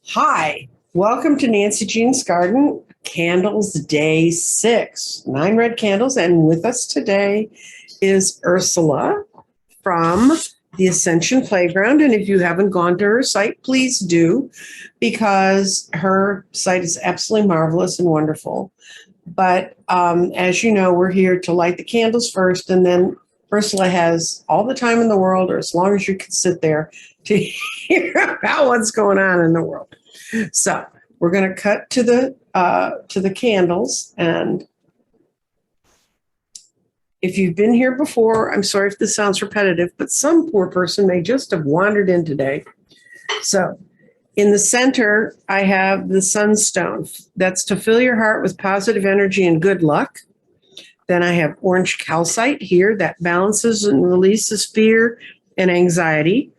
Hi, welcome to Nancy Jean's Garden, Candles Day 6, 9 red candles. And with us today is Ursula from the Ascension Playground. And if you haven't gone to her site, please do, because her site is absolutely marvelous and wonderful. But as you know, we're here to light the candles first, and then Ursula has all the time in the world, or as long as you can sit there, to hear about what's going on in the world. So we're going to cut to the candles, and if you've been here before, I'm sorry if this sounds repetitive, but some poor person may just have wandered in today. So in the center, I have the sunstone. That's to fill your heart with positive energy and good luck. Then I have orange calcite here that balances and releases fear and anxiety.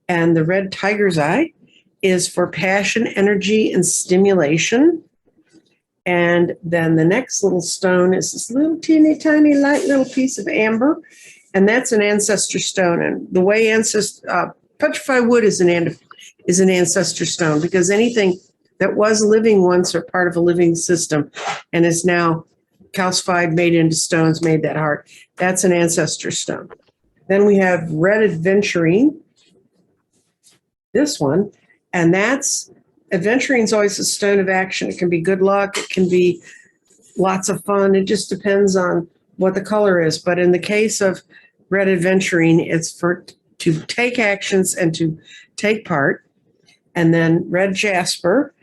And the red tiger's eye is for passion, energy, and stimulation. And then the next little stone is this little teeny tiny light little piece of amber. And that's an ancestor stone. And the way petrified wood is an ancestor stone, because anything that was living once or part of a living system and is now calcified, made into stones, made that heart, that's an ancestor stone. Then we have red aventurine, this one, and that's, adventurine's always a stone of action. It can be good luck, it can be lots of fun, it just depends on what the color is. But in the case of red aventurine, it's to take actions and to take part. And then red jasper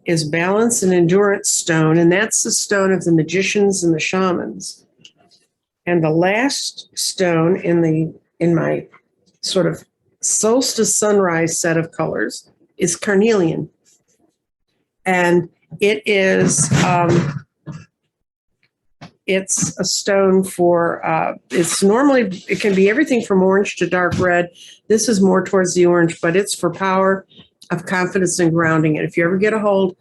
is balance and endurance stone, and that's the stone of the magicians and the shamans. And the last stone in my sort of solstice sunrise set of colors is carnelian. And it is it's a stone for it can be everything from orange to dark red. This is more towards the orange, but it's for power of confidence and grounding. And if you ever get a hold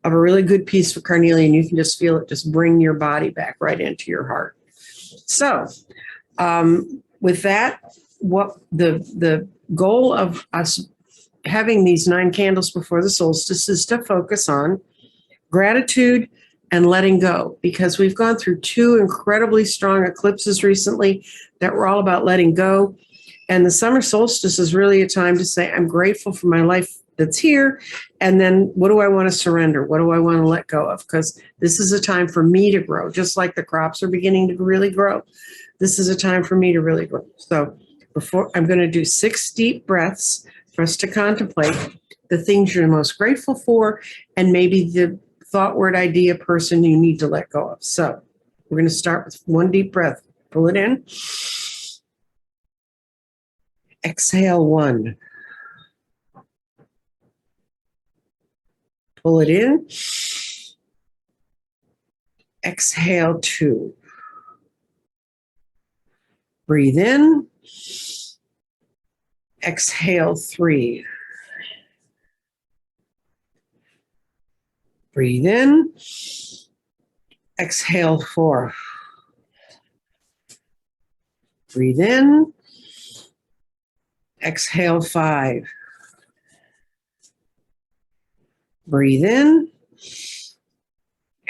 of a really good piece of carnelian, you can just feel it just bring your body back right into your heart. So with that, what the goal of us having these 9 candles before the solstice is to focus on gratitude and letting go, because we've gone through 2 incredibly strong eclipses recently that were all about letting go. And the summer solstice is really a time to say, I'm grateful for my life that's here. And then what do I want to surrender? What do I want to let go of? Because this is a time for me to grow, just like the crops are beginning to really grow. This is a time for me to really grow. So before, I'm going to do 6 deep breaths for us to contemplate the things you're most grateful for, and maybe the thought, word, idea, person you need to let go of. So we're going to start with 1 deep breath. Pull it in. Exhale 1. Pull it in. Exhale 2. Breathe in. Exhale 3. Breathe in. Exhale 4. Breathe in. Exhale 5. Breathe in.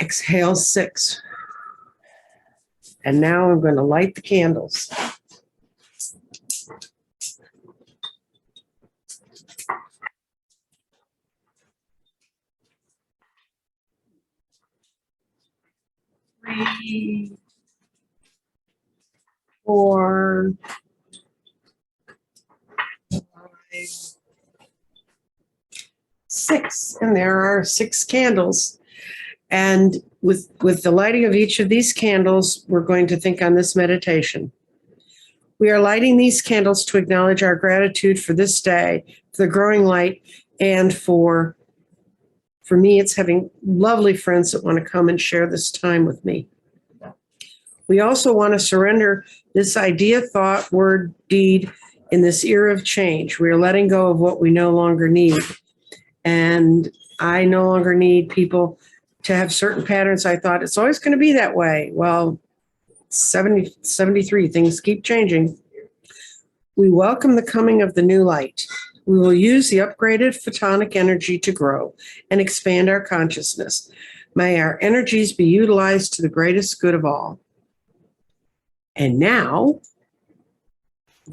Exhale 6. And now I'm going to light the candles. Three, 4, 5, 6, and there are 6 candles. And with the lighting of each of these candles, we're going to think on this meditation. We are lighting these candles to acknowledge our gratitude for this day, for the growing light, and for me, it's having lovely friends that want to come and share this time with me. We also want to surrender this idea, thought, word, deed in this era of change. We are letting go of what we no longer need. And I no longer need people to have certain patterns. I thought it's always going to be that way. Well, 73, things keep changing. We welcome the coming of the new light. We will use the upgraded photonic energy to grow and expand our consciousness. May our energies be utilized to the greatest good of all. And now,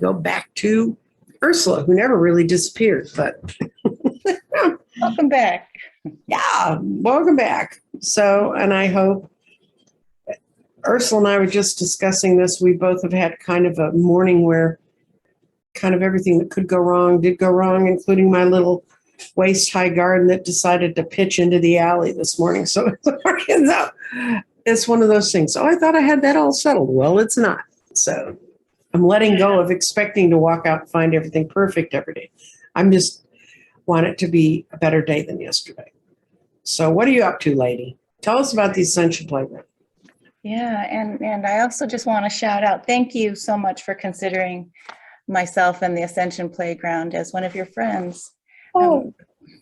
go back to Ursula, who never really disappeared, but Welcome back. yeah, welcome back. So, and I hope Ursula and I were just discussing this. We both have had kind of a morning where kind of everything that could go wrong did go wrong, including my little waist-high garden that decided to pitch into the alley this morning. So it's one of those things. Oh, I thought I had that all settled. Well, it's not. So I'm letting go of expecting to walk out and find everything perfect every day. I'm just want it to be a better day than yesterday. So what are you up to, lady? Tell us about the Ascension Playground. Yeah, and I also just want to shout out, thank you so much for considering myself and the Ascension Playground as one of your friends. Oh.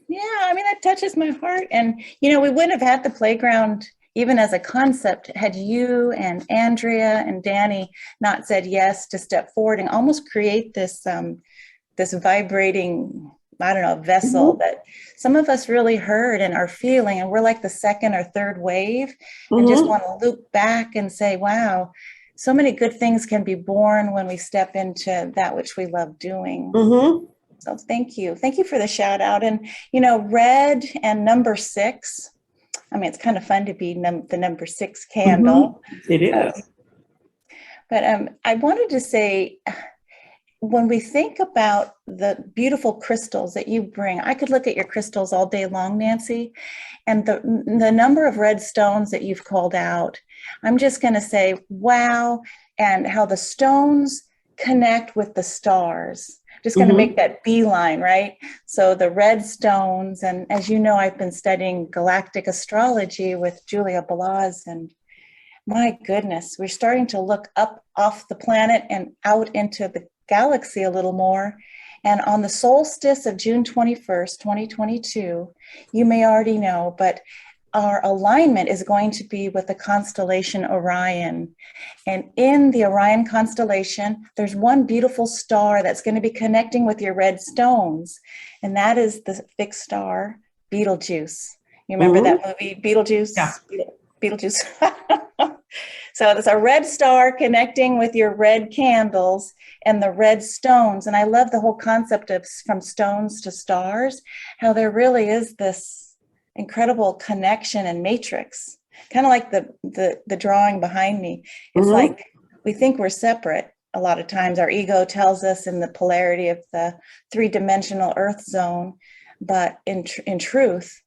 Yeah, I mean, that touches my heart. And, you know, we wouldn't have had the playground even as a concept had you and Andrea and Danny not said yes to step forward and almost create this, this vibrating, I don't know, vessel that some of us really heard and are feeling, and we're like the second or third wave, and just want to loop back and say, wow, so many good things can be born when we step into that which we love doing. So thank you. Thank you for the shout out. And, you know, red and number 6, I mean, it's kind of fun to be the number 6 candle. It is. But I wanted to say, when we think about the beautiful crystals that you bring, I could look at your crystals all day long, Nancy, and the number of red stones that you've called out, I'm just going to say, wow, and how the stones connect with the stars. Just going to make that beeline, right? So the red stones, and as you know, I've been studying galactic astrology with Julia Balaz, and my goodness, we're starting to look up off the planet and out into the galaxy a little more. And on the solstice of June 21st, 2022, you may already know, but our alignment is going to be with the constellation Orion. And in the Orion constellation, there's one beautiful star that's going to be connecting with your red stones. And that is the fixed star, Betelgeuse. You remember that movie, Beetlejuice? Yeah. Beetlejuice. So there's a red star connecting with your red candles and the red stones. And I love the whole concept of from stones to stars, how there really is this incredible connection and matrix, kind of like the drawing behind me. It's like we think we're separate. A lot of times our ego tells us in the polarity of the 3-dimensional earth zone, but in truth,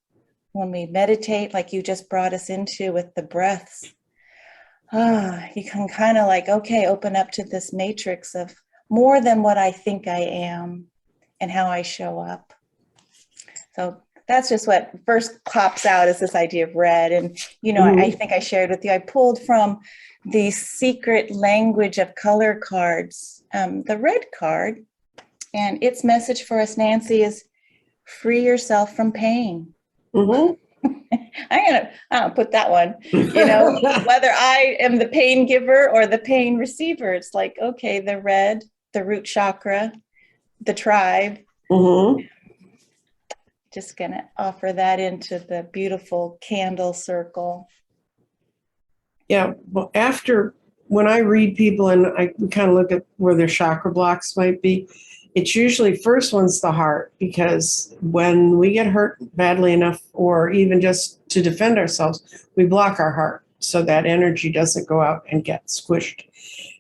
when we meditate, like you just brought us into with the breaths, you can kind of like, okay, open up to this matrix of more than what I think I am and how I show up. So that's just what first pops out is this idea of red. And, you know, I think I shared with you, I pulled from the secret language of color cards, the red card, and its message for us, Nancy, is free yourself from pain. I'm gonna put that one, you know, whether I am the pain giver or the pain receiver, it's like, okay, the red, the root chakra, the tribe, just gonna offer that into the beautiful candle circle. Yeah, well, when I read people and I kind of look at where their chakra blocks might be, it's usually first one's the heart, because when we get hurt badly enough, or even just to defend ourselves, we block our heart so that energy doesn't go out and get squished.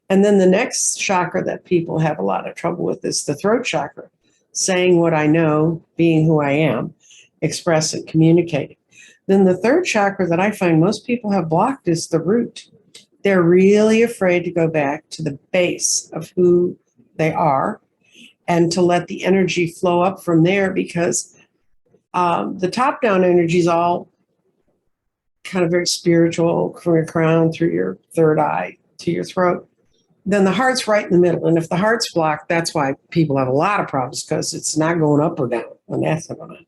And then the next chakra that people have a lot of trouble with is the throat chakra, saying what I know, being who I am, express and communicating. Then the third chakra that I find most people have blocked is the root. They're really afraid to go back to the base of who they are and to let the energy flow up from there, because the top-down energy is all kind of very spiritual, from your crown through your third eye to your throat. Then the heart's right in the middle. And if the heart's blocked, that's why people have a lot of problems, because it's not going up or down when that's going on.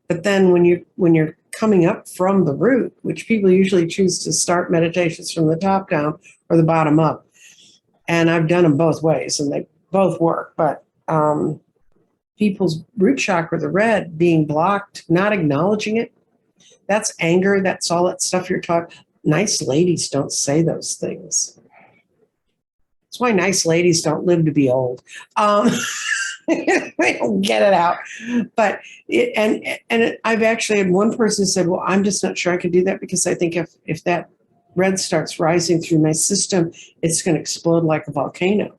But then when you're coming up from the root, which people usually choose to start meditations from the top down or the bottom up, and I've done them both ways and they both work, but people's root chakra, the red, being blocked, not acknowledging it. That's anger. That's all that stuff you're talking. Nice ladies don't say those things. That's why nice ladies don't live to be old. They don't get it out. But I've actually had one person said, well, I'm just not sure I can do that because I think if that red starts rising through my system, it's going to explode like a volcano.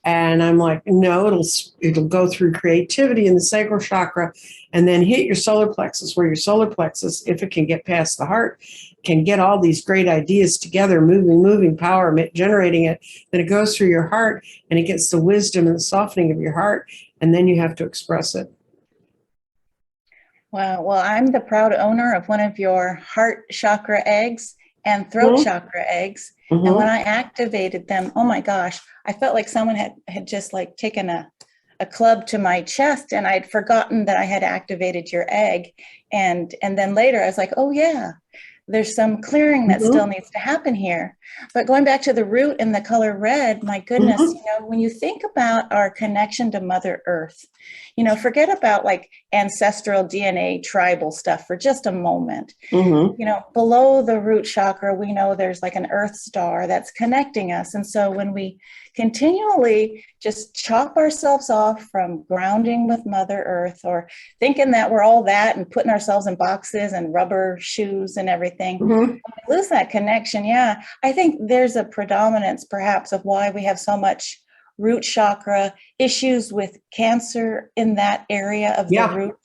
And I'm like, no, it'll go through creativity in the sacral chakra and then hit your solar plexus, where your solar plexus, if it can get past the heart, can get all these great ideas together, moving power, generating it. Then it goes through your heart and it gets the wisdom and the softening of your heart. And then you have to express it. Wow. Well, I'm the proud owner of one of your heart chakra eggs and throat chakra eggs. Mm-hmm. And when I activated them, oh my gosh, I felt like someone had just like taken a club to my chest, and I'd forgotten that I had activated your egg. And then later I was like, oh yeah, there's some clearing that still needs to happen here. But going back to the root and the color red, my goodness, when you think about our connection to Mother Earth, forget about like ancestral DNA, tribal stuff for just a moment. Below the root chakra, we know there's like an earth star that's connecting us. And so when we continually just chop ourselves off from grounding with Mother Earth, or thinking that we're all that and putting ourselves in boxes and rubber shoes and everything, when we lose that connection, I think there's a predominance perhaps of why we have so much root chakra issues with cancer in that area of the root.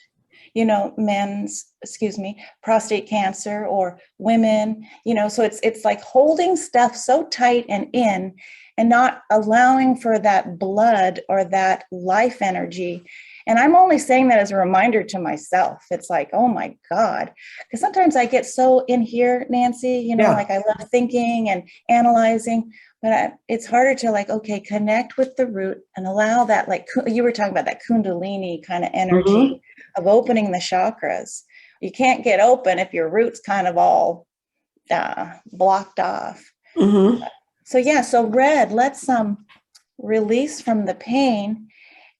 Prostate cancer, or women, so it's like holding stuff so tight and in, and not allowing for that blood or that life energy. And I'm only saying that as a reminder to myself. It's like, oh my God, because sometimes I get so in here, Nancy, like I love thinking and analyzing, but it's harder to like, okay, connect with the root and allow that, like you were talking about, that Kundalini kind of energy of opening the chakras. You can't get open if your root's kind of all blocked off. So red, let's release from the pain.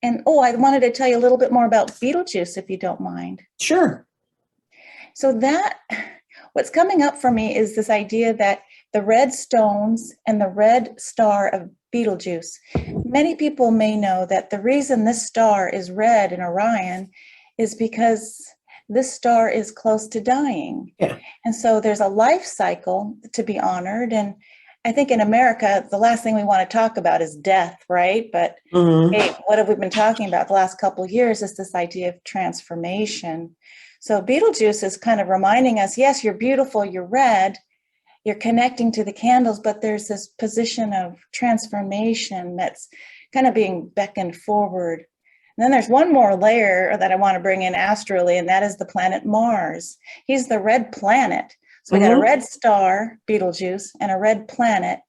And I wanted to tell you a little bit more about Betelgeuse, if you don't mind. Sure. So what's coming up for me is this idea that the red stones and the red star of Betelgeuse, many people may know that the reason this star is red in Orion is because this star is close to dying. And so there's a life cycle to be honored. And I think in America, the last thing we want to talk about is death, right? But hey, what have we been talking about the last couple of years is this idea of transformation. So Betelgeuse is kind of reminding us, yes, you're beautiful, you're red, you're connecting to the candles, but there's this position of transformation that's kind of being beckoned forward. And then there's one more layer that I want to bring in astrally, and that is the planet Mars. He's the red planet. So we got a red star, Betelgeuse, and a red planet.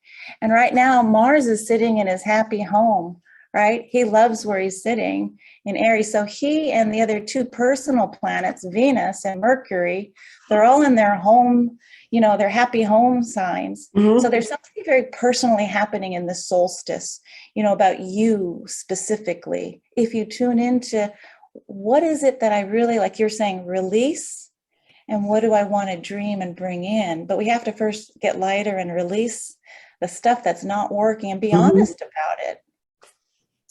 And right now, Mars is sitting in his happy home, right? He loves where he's sitting in Aries. So he and the other two personal planets, Venus and Mercury, they're all in their home, their happy home signs. So there's something very personally happening in this solstice, about you specifically. If you tune into what is it that I really, like you're saying, release, and what do I want to dream and bring in? But we have to first get lighter and release the stuff that's not working and be honest about it.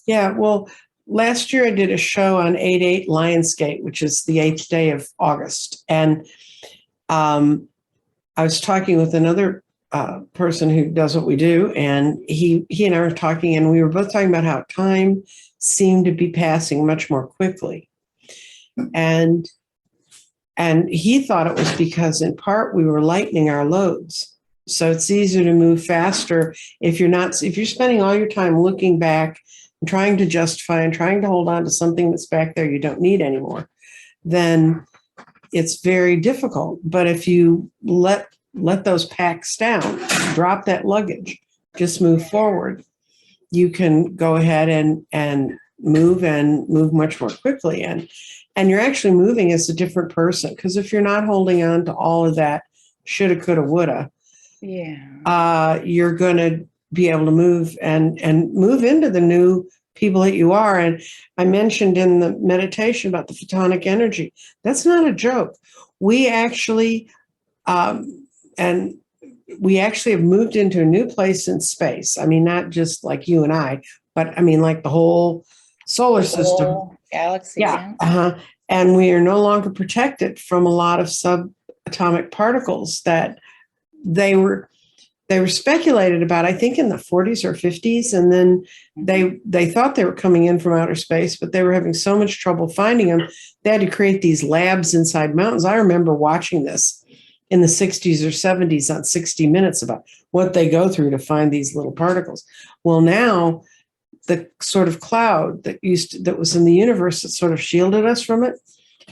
Yeah. Well, last year I did a show on 8/8 Lionsgate, which is the 8th day of August. And I was talking with another person who does what we do. And he and I were talking, and we were both talking about how time seemed to be passing much more quickly. And he thought it was because in part we were lightening our loads. So it's easier to move faster if you're spending all your time looking back and trying to justify and trying to hold on to something that's back there you don't need anymore, then it's very difficult. But if you let those packs down, drop that luggage, just move forward, you can go ahead and move much more quickly. And you're actually moving as a different person, because if you're not holding on to all of that shoulda, coulda, woulda, you're going to be able to move and move into the new people that you are. And I mentioned in the meditation about the photonic energy. That's not a joke. We actually, and we actually have moved into a new place in space. I mean, not just like you and I, but I mean, like the whole solar system. Whole galaxy. Yeah. And we are no longer protected from a lot of subatomic particles that they were speculated about, I think in the 40s or 50s. And then they thought they were coming in from outer space, but they were having so much trouble finding them. They had to create these labs inside mountains. I remember watching this in the 60s or 70s on 60 Minutes about what they go through to find these little particles. Well, now the sort of cloud that was in the universe that sort of shielded us from it,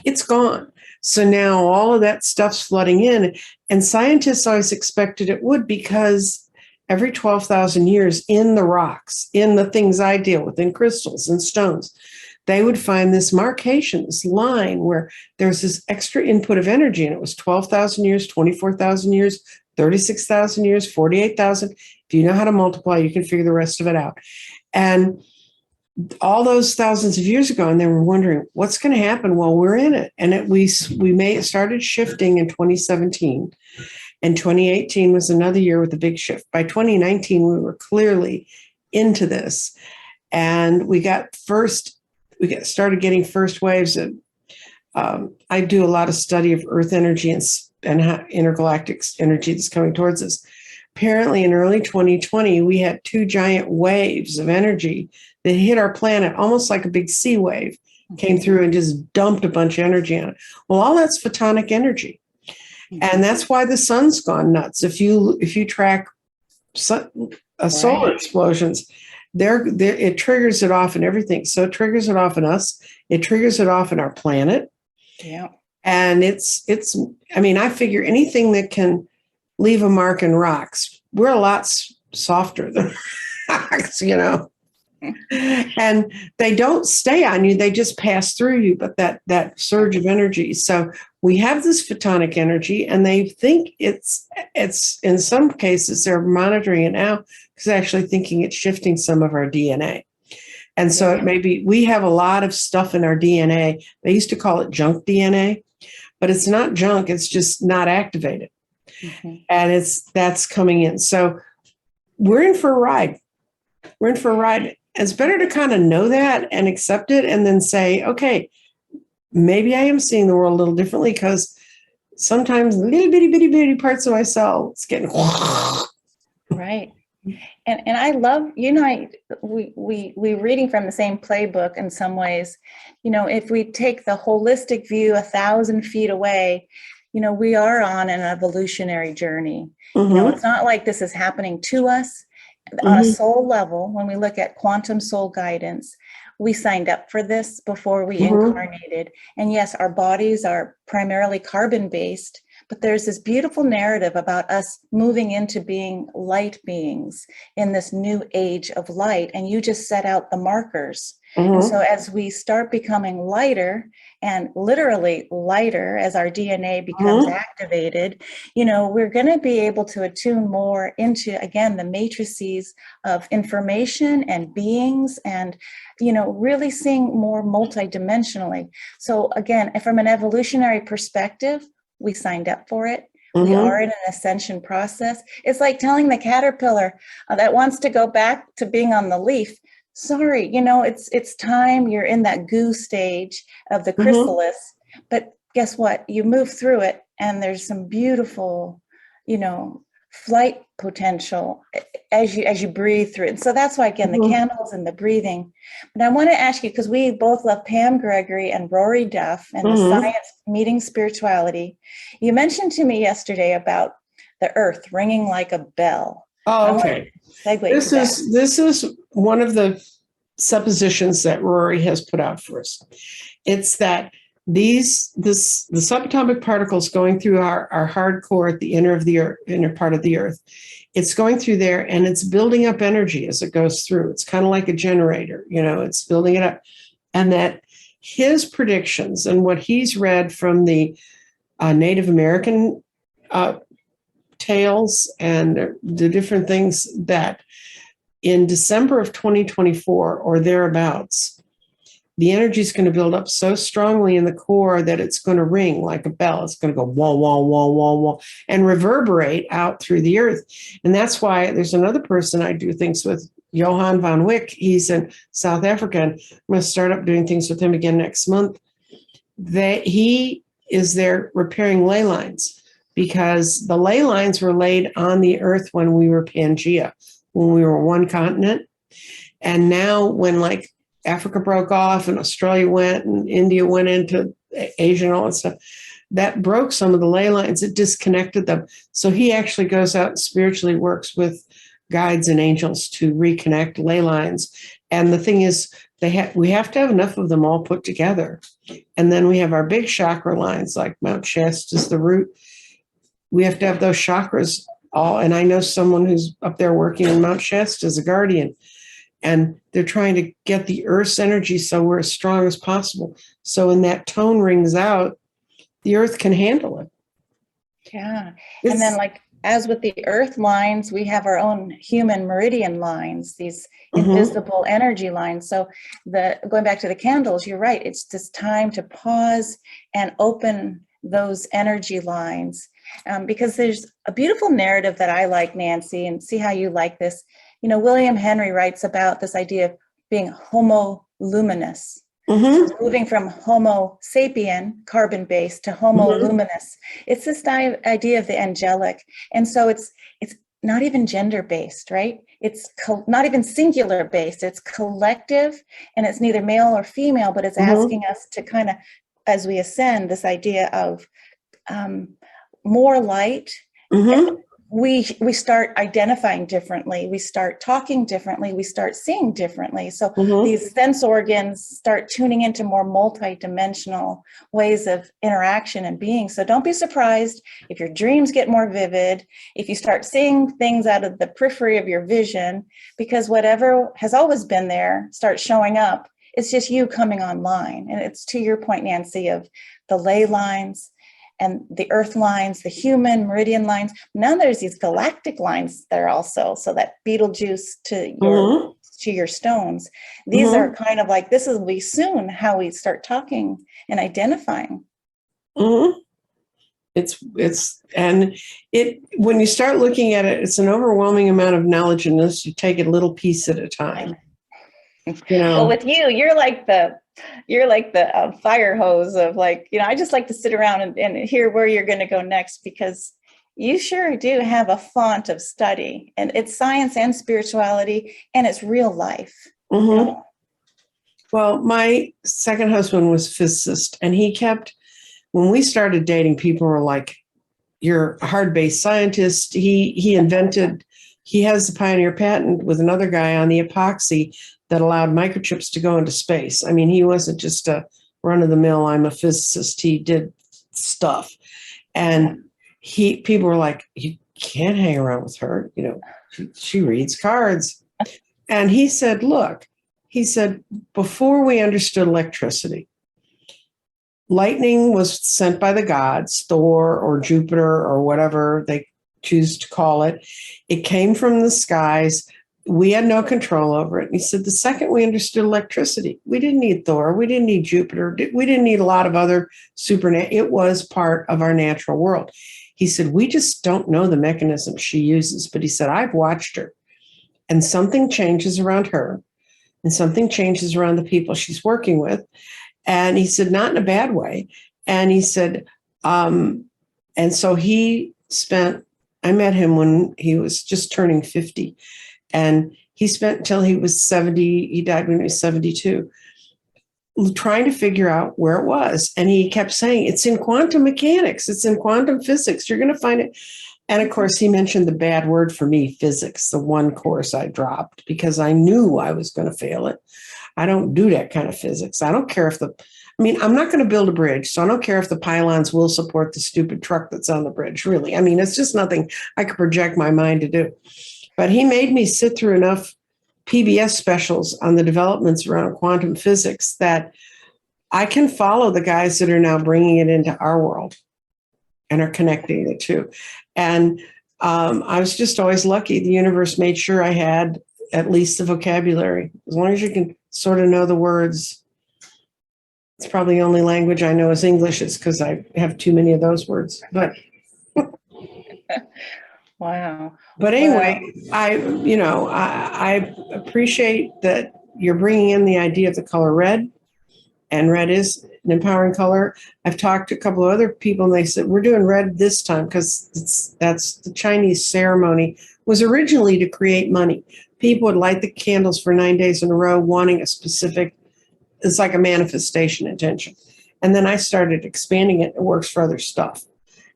it's gone. So now all of that stuff's flooding in, and scientists always expected it would, because every 12,000 years in the rocks, in the things I deal with, in crystals and stones, they would find this marcation, this line where there's this extra input of energy, and it was 12,000 years, 24,000 years, 36,000 years, 48,000. If you know how to multiply, you can figure the rest of it out. And all those thousands of years ago, and they were wondering what's going to happen while we're in it. And we started shifting in 2017, and 2018 was another year with a big shift. By 2019, we were clearly into this, and we started getting first waves. And I do a lot of study of Earth energy and how intergalactic energy that's coming towards us. Apparently, in early 2020, we had 2 giant waves of energy that hit our planet, almost like a big sea wave, came through and just dumped a bunch of energy on it. Well, all that's photonic energy. And that's why the sun's gone nuts. If you track solar explosions, it triggers it off in everything. So it triggers it off in us. It triggers it off in our planet. Yeah. And I mean, I figure anything that can leave a mark in rocks, we're a lot softer than rocks, and they don't stay on you. They just pass through you, but that surge of energy. So we have this photonic energy, and they think it's in some cases, they're monitoring it now because they're actually thinking it's shifting some of our DNA. And so it may be, we have a lot of stuff in our DNA. They used to call it junk DNA, but it's not junk. It's just not activated. Mm-hmm. And that's coming in. So we're in for a ride. We're in for a ride. It's better to kind of know that and accept it, and then say, okay, maybe I am seeing the world a little differently, because sometimes little bitty parts of myself, it's getting right. And I love, we reading from the same playbook in some ways. If we take the holistic view 1,000 feet away, we are on an evolutionary journey. Mm-hmm. It's not like this is happening to us. On a soul level, when we look at quantum soul guidance, we signed up for this before we incarnated. And yes, our bodies are primarily carbon-based, but there's this beautiful narrative about us moving into being light beings in this new age of light. And you just set out the markers. And so as we start becoming lighter, and literally lighter as our DNA becomes activated, we're going to be able to attune more into, again, the matrices of information and beings, and, really seeing more multidimensionally. So again, from an evolutionary perspective, we signed up for it. We are in an ascension process. It's like telling the caterpillar that wants to go back to being on the leaf, sorry, it's time. You're in that goo stage of the chrysalis, but guess what? You move through it, and there's some beautiful, flight potential as you breathe through it. And so that's why, again, the candles and the breathing. But I want to ask you, because we both love Pam Gregory and Rory Duff and the science meeting spirituality. You mentioned to me yesterday about the earth ringing like a bell. Oh, okay. This is one of the suppositions that Rory has put out for us. It's that the subatomic particles going through our hard core at the inner part of the earth, it's going through there, and it's building up energy as it goes through. It's kind of like a generator, it's building it up. And that his predictions and what he's read from the Native American tales and the different things that in December of 2024 or thereabouts, the energy is going to build up so strongly in the core that it's going to ring like a bell. It's going to go wah, wah, wah, wah, wah, and reverberate out through the earth. And that's why there's another person I do things with, Johan van Wyk. He's in South Africa, and I'm going to start up doing things with him again next month. He is there repairing ley lines, because the ley lines were laid on the earth when we were Pangea, when we were one continent. And now when like Africa broke off and Australia went and India went into Asia and all that stuff, that broke some of the ley lines. It disconnected them. So he actually goes out and spiritually works with guides and angels to reconnect ley lines. And the thing is, we have to have enough of them all put together. And then we have our big chakra lines, like Mount Shasta is the root. We have to have those chakras all. And I know someone who's up there working in Mount Shasta as a guardian. And they're trying to get the earth's energy so we're as strong as possible. So when that tone rings out, the earth can handle it. Yeah. And then like, as with the earth lines, we have our own human meridian lines, these invisible energy lines. So going back to the candles, you're right. It's just time to pause and open those energy lines. Because there's a beautiful narrative that I like, Nancy, and see how you like this. You know, William Henry writes about this idea of being homo luminous, moving from homo sapien, carbon-based, to homo luminous. It's this idea of the angelic. And so it's not even gender-based, right? It's not even singular-based. It's collective, and it's neither male or female, but it's asking us to kind of, as we ascend, this idea of more light. We start identifying differently. We start talking differently. We start seeing differently. So these sense organs start tuning into more multidimensional ways of interaction and being. So don't be surprised if your dreams get more vivid, if you start seeing things out of the periphery of your vision, because whatever has always been there starts showing up. It's just you coming online. And it's to your point, Nancy, of the ley lines and the earth lines, the human meridian lines. Now there's these galactic lines there also. So that Betelgeuse to your stones. These are kind of like, this will be soon how we start talking and identifying. It's when you start looking at it, it's an overwhelming amount of knowledge, unless you take it a little piece at a time. You know, well, with you, you're like the fire hose of like, you know, I just like to sit around and hear where you're going to go next, because you sure do have a font of study, and it's science and spirituality, and it's real life. You know? Well, my second husband was a physicist, and when we started dating, people were like, you're a hard-based scientist. He has the pioneer patent with another guy on the epoxy that allowed microchips to go into space. I mean, he wasn't just a run-of-the-mill, I'm a physicist. He did stuff. And people were like, you can't hang around with her. You know, she reads cards. And he said, before we understood electricity, lightning was sent by the gods, Thor or Jupiter or whatever they choose to call it. It came from the skies. We had no control over it. And he said, the second we understood electricity, we didn't need Thor. We didn't need Jupiter. We didn't need a lot of other supernatural. It was part of our natural world. He said, we just don't know the mechanism she uses. But he said, I've watched her, and something changes around her, and something changes around the people she's working with. And he said, not in a bad way. And he said, and so I met him when he was just turning 50. And he spent until he was 70. He died when he was 72, trying to figure out where it was. And he kept saying, it's in quantum mechanics. It's in quantum physics. You're going to find it. And of course, he mentioned the bad word for me, physics, the one course I dropped because I knew I was going to fail it. I don't do that kind of physics. I don't care I'm not going to build a bridge, so I don't care if the pylons will support the stupid truck that's on the bridge, really. I mean, it's just nothing I could project my mind to do. But he made me sit through enough PBS specials on the developments around quantum physics that I can follow the guys that are now bringing it into our world and are connecting the two. And I was just always lucky. The universe made sure I had at least the vocabulary. As long as you can sort of know the words. It's probably the only language I know is English. It's because I have too many of those words. But Wow. But anyway, I appreciate that you're bringing in the idea of the color red, and red is an empowering color. I've talked to a couple of other people, and they said we're doing red this time because that's the Chinese ceremony was originally to create money. People would light the candles for 9 days in a row, wanting a specific. It's like a manifestation intention, and then I started expanding it. It works for other stuff,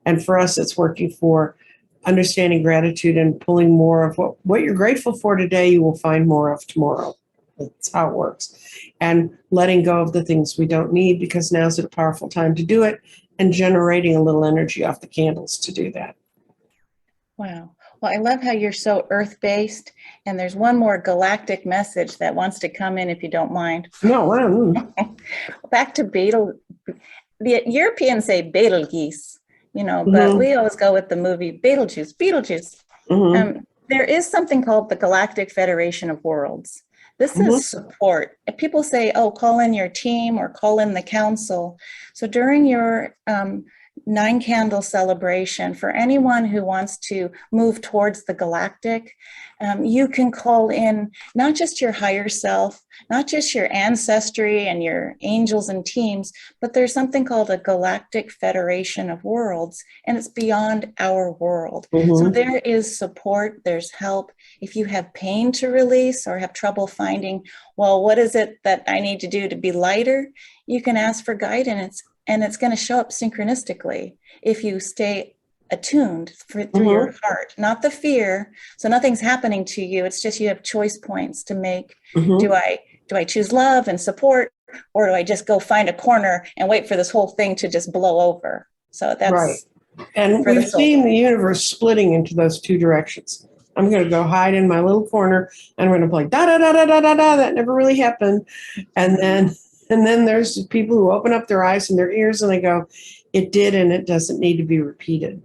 and for us, it's working for understanding gratitude and pulling more of what you're grateful for today, you will find more of tomorrow. That's how it works. And letting go of the things we don't need, because now's a powerful time to do it, and generating a little energy off the candles to do that. Wow. Well, I love how you're so earth-based, and there's one more galactic message that wants to come in if you don't mind. No, Back to Beetle. The Europeans say Betelgeuse. But Mm-hmm. we always go with the movie Beetlejuice. Mm-hmm. There is something called the Galactic Federation of Worlds. This Mm-hmm. is support. If people say, oh, call in your team or call in the council. So during your 9-candle celebration, for anyone who wants to move towards the galactic, you can call in not just your higher self, not just your ancestry and your angels and teams, but there's something called a Galactic Federation of Worlds, and it's beyond our world. Mm-hmm. So there is support, there's help. If you have pain to release or have trouble finding, well, what is it that I need to do to be lighter? You can ask for guidance, and it's going to show up synchronistically if you stay attuned through Mm-hmm. your heart, not the fear. So nothing's happening to you. It's just you have choice points to make. Mm-hmm. Do I choose love and support, or do I just go find a corner and wait for this whole thing to just blow over? So that's right. And we've seen the universe splitting into those two directions. I'm going to go hide in my little corner, and I'm going to play da da da da da da da. That never really happened. And then there's people who open up their eyes and their ears, and they go, it did, and it doesn't need to be repeated.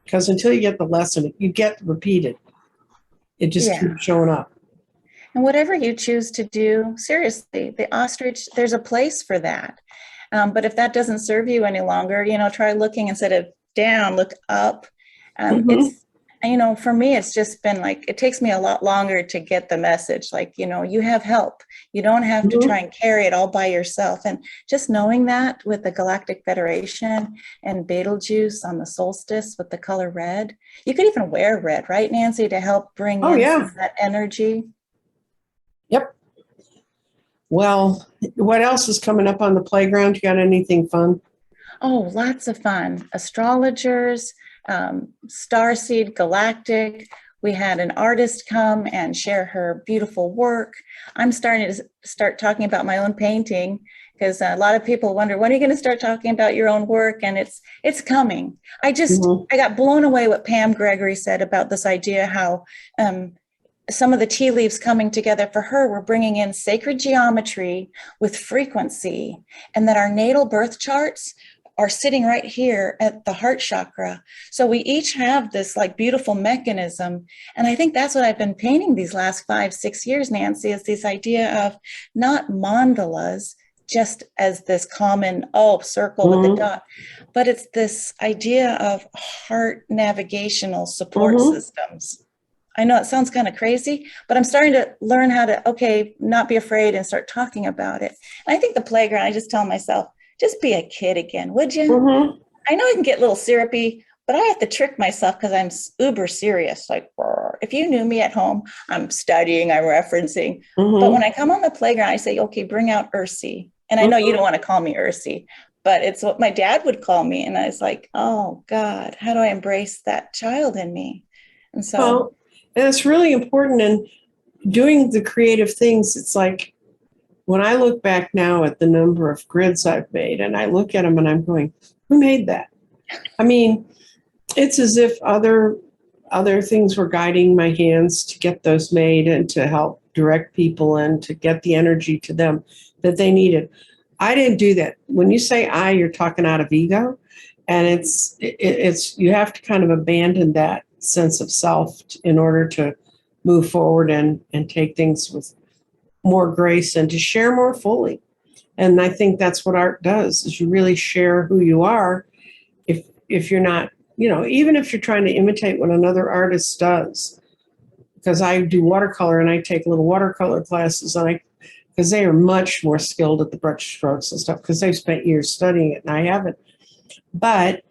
Because until you get the lesson, you get repeated. It just keeps showing up. And whatever you choose to do, seriously, the ostrich, there's a place for that. But if that doesn't serve you any longer, try looking instead of down, look up. It's, for me, it's just been like, it takes me a lot longer to get the message. Like, you have help. You don't have to try and carry it all by yourself. And just knowing that with the Galactic Federation and Betelgeuse on the solstice with the color red, you could even wear red, right, Nancy, to help bring in that energy. Yep. Well, what else is coming up on the playground? You got anything fun? Oh, lots of fun. Astrologers, Starseed, Galactic. We had an artist come and share her beautiful work. I'm starting to talking about my own painting, because a lot of people wonder, when are you going to start talking about your own work? And it's coming. I got blown away what Pam Gregory said about this idea, how some of the tea leaves coming together for her were bringing in sacred geometry with frequency, and that our natal birth charts are sitting right here at the heart chakra. So we each have this like beautiful mechanism. And I think that's what I've been painting these last 5-6 years, Nancy, is this idea of not mandalas, just as this common, circle with the dot, but it's this idea of heart navigational support systems. I know it sounds kind of crazy, but I'm starting to learn how to, not be afraid and start talking about it. And I think the playground, I just tell myself, just be a kid again, would you? I know I can get a little syrupy, but I have to trick myself because I'm uber serious. Like, if you knew me at home, I'm studying, I'm referencing. But when I come on the playground, I say, okay, bring out Ursie. And I know you don't want to call me Ursie, but it's what my dad would call me. And I was like, oh God, how do I embrace that child in me? And so... and it's really important in doing the creative things. It's like, when I look back now at the number of grids I've made, and I look at them and I'm going, who made that? I mean, it's as if other things were guiding my hands to get those made and to help direct people and to get the energy to them that they needed. I didn't do that. When you say I, you're talking out of ego, and it's you have to kind of abandon that sense of self in order to move forward and take things with more grace and to share more fully. And I think that's what art does, is you really share who you are. If you're not, even if you're trying to imitate what another artist does, because I do watercolor and I take little watercolor classes, because they are much more skilled at the brush strokes and stuff, because they've spent years studying it and I haven't. But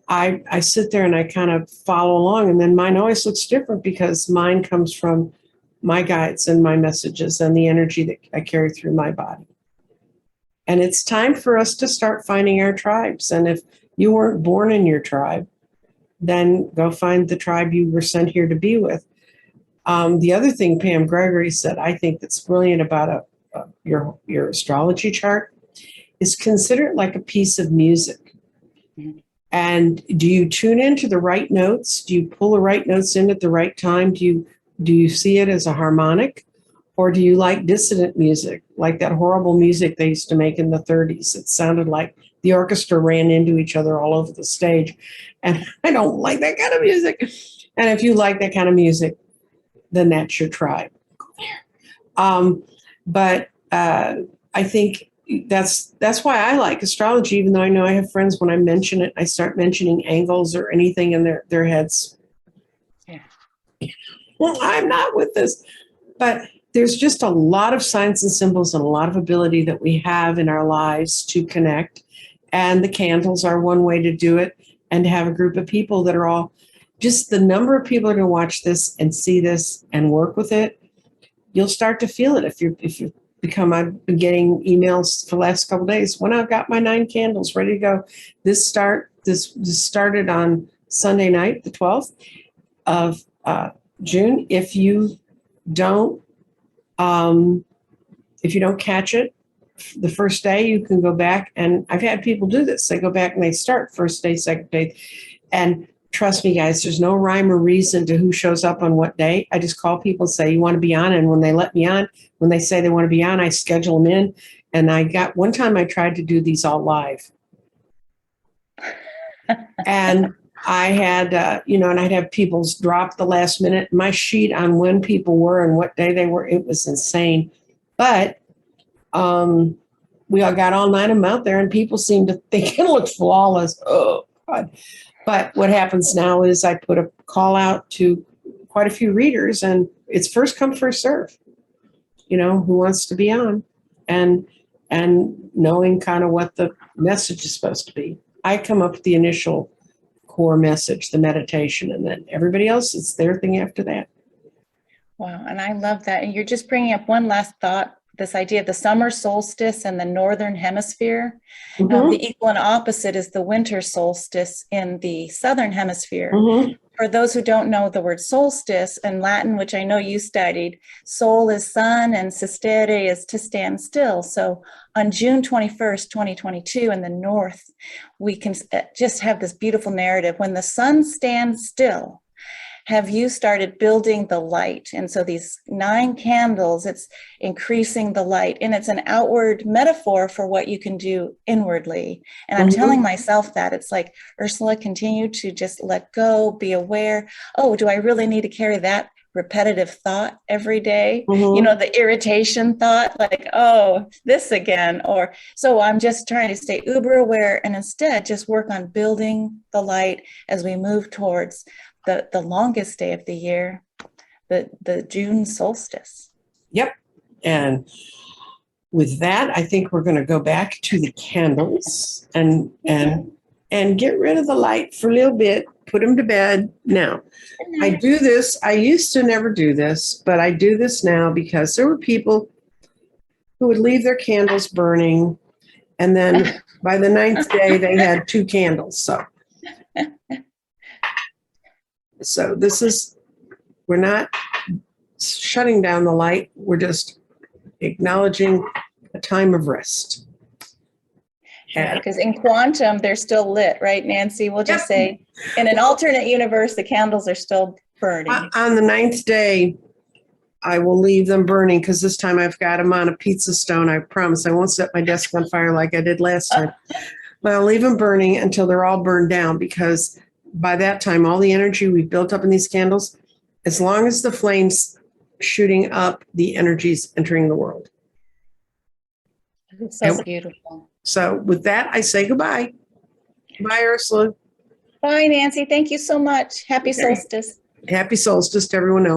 I sit there and I kind of follow along, and then mine always looks different because mine comes from my guides and my messages and the energy that I carry through my body. And it's time for us to start finding our tribes. And if you weren't born in your tribe, then go find the tribe you were sent here to be with. The other thing Pam Gregory said, I think that's brilliant about your astrology chart, is consider it like a piece of music. Mm-hmm. And do you tune into the right notes? Do you pull the right notes in at the right time? Do you see it as a harmonic? Or do you like dissident music, like that horrible music they used to make in the 30s? It sounded like the orchestra ran into each other all over the stage. And I don't like that kind of music. And if you like that kind of music, then that's your tribe. Go there. But I think that's why I like astrology, even though I know I have friends, when I mention it, I start mentioning angles or anything in their heads. Yeah. Well, I'm not with this. But there's just a lot of signs and symbols and a lot of ability that we have in our lives to connect. And the candles are one way to do it, and to have a group of people that are all, just the number of people that are going to watch this and see this and work with it, you'll start to feel it. If you become, I've been getting emails for the last couple of days, when I've got my 9 candles ready to go. This started on Sunday night, the 12th of June. If you don't catch it the first day, you can go back, and I've had people do this. They go back and they start first day, second day, and trust me, guys, there's no rhyme or reason to who shows up on what day. I just call people and say, you want to be on? And when they let me on, when they say they want to be on, I schedule them in. And one time I tried to do these all live. And I had, and I'd have people drop the last minute. My sheet on when people were and what day they were, it was insane. But we all got all 9 of them out there, and people seem to think it looks flawless. Oh, God. But what happens now is I put a call out to quite a few readers, and it's first come, first serve. Who wants to be on, and knowing kind of what the message is supposed to be. I come up with the initial core message, the meditation, and then everybody else, it's their thing after that. Wow, and I love that. And you're just bringing up one last thought, this idea of the summer solstice in the northern hemisphere. Mm-hmm. The equal and opposite is the winter solstice in the southern hemisphere. Mm-hmm. For those who don't know the word solstice in Latin, which I know you studied, sol is sun and sistere is to stand still. So on June 21st, 2022 in the north, we can just have this beautiful narrative. When the sun stands still, have you started building the light? And so these 9 candles, it's increasing the light, and it's an outward metaphor for what you can do inwardly. And I'm telling myself that it's like, Ursula, continue to just let go, be aware. Oh, do I really need to carry that repetitive thought every day? The irritation thought, like, oh, this again. Or so I'm just trying to stay uber aware, and instead just work on building the light as we move towards the longest day of the year, the June solstice. Yep. And with that, I think we're going to go back to the candles and get rid of the light for a little bit, put them to bed. Now, I do this. I used to never do this, but I do this now because there were people who would leave their candles burning, and then by the 9th day, they had 2 candles. So we're not shutting down the light. We're just acknowledging a time of rest. Yeah, because in quantum, they're still lit, right, Nancy? We'll just say in an alternate universe, the candles are still burning. On the 9th day, I will leave them burning, because this time I've got them on a pizza stone. I promise I won't set my desk on fire like I did last time. But I'll leave them burning until they're all burned down, because by that time, all the energy we've built up in these candles, As long as the flame's shooting up, the energy's entering the world. It's so beautiful. So with that, I say goodbye. Bye, Ursula. Bye, Nancy. Thank you so much. Happy solstice. Happy solstice to everyone else.